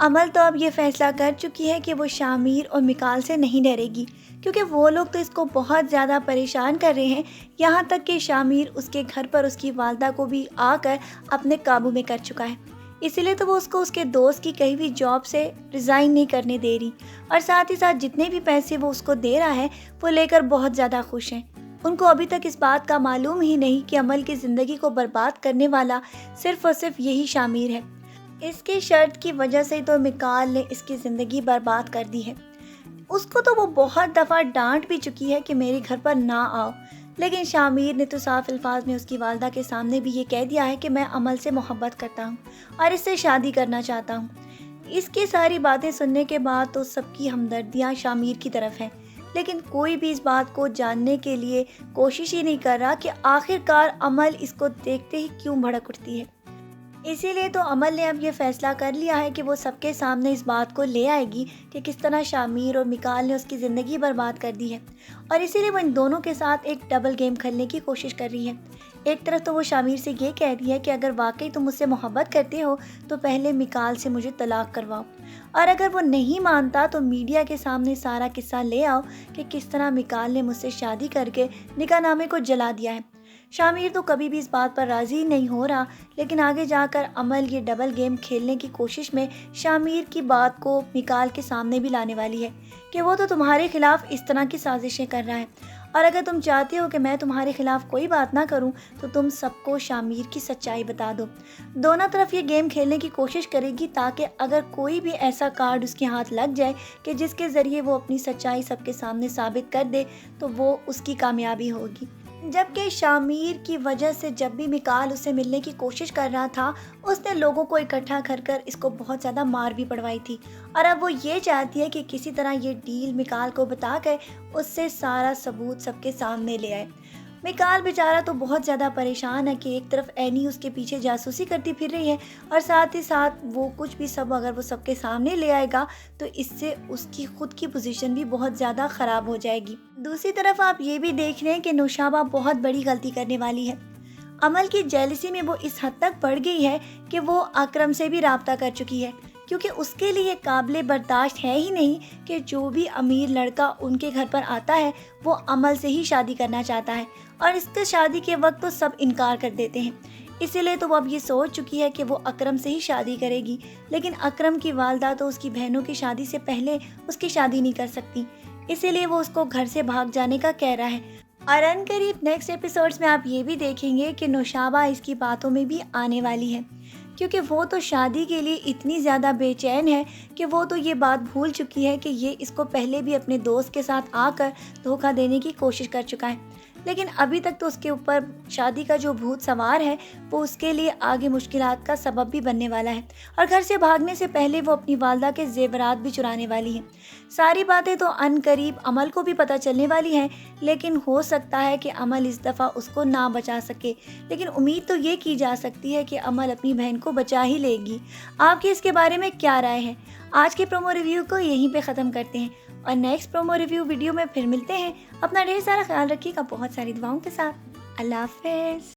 عمل تو اب یہ فیصلہ کر چکی ہے کہ وہ شامیر اور مکال سے نہیں ڈرے گی، کیونکہ وہ لوگ تو اس کو بہت زیادہ پریشان کر رہے ہیں، یہاں تک کہ شامیر اس کے گھر پر اس کی والدہ کو بھی آ کر اپنے قابو میں کر چکا ہے۔ اسی لیے تو وہ اس کو اس کے دوست کی کہیں بھی جاب سے ریزائن نہیں کرنے دے رہی، اور ساتھ ہی ساتھ جتنے بھی پیسے وہ اس کو دے رہا ہے وہ لے کر بہت زیادہ خوش ہیں۔ ان کو ابھی تک اس بات کا معلوم ہی نہیں کہ عمل کی زندگی کو برباد کرنے والا صرف اور صرف یہی شامیر ہے۔ اس کی شرط کی وجہ سے تو مکال نے اس کی زندگی برباد کر دی ہے۔ اس کو تو وہ بہت دفعہ ڈانٹ بھی چکی ہے کہ میرے گھر پر نہ آؤ، لیکن شامیر نے تو صاف الفاظ میں اس کی والدہ کے سامنے بھی یہ کہہ دیا ہے کہ میں عمل سے محبت کرتا ہوں اور اس سے شادی کرنا چاہتا ہوں۔ اس کی ساری باتیں سننے کے بعد تو سب کی ہمدردیاں شامیر کی طرف ہیں، لیکن کوئی بھی اس بات کو جاننے کے لیے کوشش ہی نہیں کر رہا کہ آخر کار عمل اس کو دیکھتے ہی کیوں بھڑک اٹھتی ہے۔ اسی لیے تو عمل نے اب یہ فیصلہ کر لیا ہے کہ وہ سب کے سامنے اس بات کو لے آئے گی کہ کس طرح شامیر اور مکال نے اس کی زندگی برباد کر دی ہے، اور اسی لیے وہ ان دونوں کے ساتھ ایک ڈبل گیم کھیلنے کی کوشش کر رہی ہے۔ ایک طرف تو وہ شامیر سے یہ کہہ رہی ہے کہ اگر واقعی تم مجھ سے محبت کرتے ہو تو پہلے مکال سے مجھے طلاق کرواؤ، اور اگر وہ نہیں مانتا تو میڈیا کے سامنے سارا قصہ لے آؤ کہ کس طرح مکال نے مجھ سے شادی کر کے نکاح نامے کو جلا دیا ہے۔ شامیر تو کبھی بھی اس بات پر راضی نہیں ہو رہا، لیکن آگے جا کر عمل یہ ڈبل گیم کھیلنے کی کوشش میں شامیر کی بات کو مکال کے سامنے بھی لانے والی ہے کہ وہ تو تمہارے خلاف اس طرح کی سازشیں کر رہا ہے، اور اگر تم چاہتے ہو کہ میں تمہارے خلاف کوئی بات نہ کروں تو تم سب کو شامیر کی سچائی بتا دو۔ دونوں طرف یہ گیم کھیلنے کی کوشش کرے گی تاکہ اگر کوئی بھی ایسا کارڈ اس کے ہاتھ لگ جائے کہ جس کے ذریعے وہ اپنی سچائی سب کے سامنے ثابت کر دے تو وہ اس کی کامیابی ہوگی۔ جبکہ شامیر کی وجہ سے جب بھی مکال اسے ملنے کی کوشش کر رہا تھا اس نے لوگوں کو اکٹھا کر کر اس کو بہت زیادہ مار بھی پڑوائی تھی، اور اب وہ یہ چاہتی ہے کہ کسی طرح یہ ڈیل مکال کو بتا کر اس سے سارا ثبوت سب کے سامنے لے آئے۔ مکال بیچارہ تو بہت زیادہ پریشان ہے کہ ایک طرف اینی اس کے پیچھے جاسوسی کرتی پھر رہی ہے، اور ساتھ ہی ساتھ وہ کچھ بھی سب اگر وہ سب کے سامنے لے آئے گا تو اس سے اس کی خود کی پوزیشن بھی بہت زیادہ خراب ہو جائے گی۔ دوسری طرف آپ یہ بھی دیکھ رہے ہیں کہ نوشابہ بہت بڑی غلطی کرنے والی ہے۔ عمل کی جیلسی میں وہ اس حد تک بڑھ گئی ہے کہ وہ اکرم سے بھی رابطہ کر چکی ہے، کیونکہ اس کے لیے قابل برداشت ہے ہی نہیں کہ جو بھی امیر لڑکا ان کے گھر پر آتا ہے وہ عمل سے ہی شادی کرنا چاہتا ہے، اور اس کے شادی کے وقت تو سب انکار کر دیتے ہیں۔ اسی لیے تو وہ اب یہ سوچ چکی ہے کہ وہ اکرم سے ہی شادی کرے گی، لیکن اکرم کی والدہ تو اس کی بہنوں کی شادی سے پہلے اس کی شادی نہیں کر سکتی، اسی لیے وہ اس کو گھر سے بھاگ جانے کا کہہ رہا ہے۔ اور ان قریب نیکسٹ ایپیسوڈز میں آپ یہ بھی دیکھیں گے کہ نوشابہ اس کی باتوں میں بھی آنے والی ہے، کیونکہ وہ تو شادی کے لیے اتنی زیادہ بے چین ہے کہ وہ تو یہ بات بھول چکی ہے کہ یہ اس کو پہلے بھی اپنے دوست کے ساتھ آ کر دھوکہ دینے کی کوشش کر چکا ہے، لیکن ابھی تک تو اس کے اوپر شادی کا جو بھوت سوار ہے وہ اس کے لیے آگے مشکلات کا سبب بھی بننے والا ہے، اور گھر سے بھاگنے سے پہلے وہ اپنی والدہ کے زیورات بھی چرانے والی ہے۔ ساری باتیں تو ان قریب عمل کو بھی پتہ چلنے والی ہیں، لیکن ہو سکتا ہے کہ عمل اس دفعہ اس کو نہ بچا سکے، لیکن امید تو یہ کی جا سکتی ہے کہ عمل اپنی بہن کو بچا ہی لے گی۔ آپ کی اس کے بارے میں کیا رائے ہے؟ آج کے پرومو ریویو کو یہیں پہ ختم کرتے ہیں، اور نیکسٹ پرومو ریویو ویڈیو میں پھر ملتے ہیں۔ اپنا ڈھیر سارا خیال رکھیے گا بہت ساری دعاؤں کے ساتھ۔ اللہ حافظ۔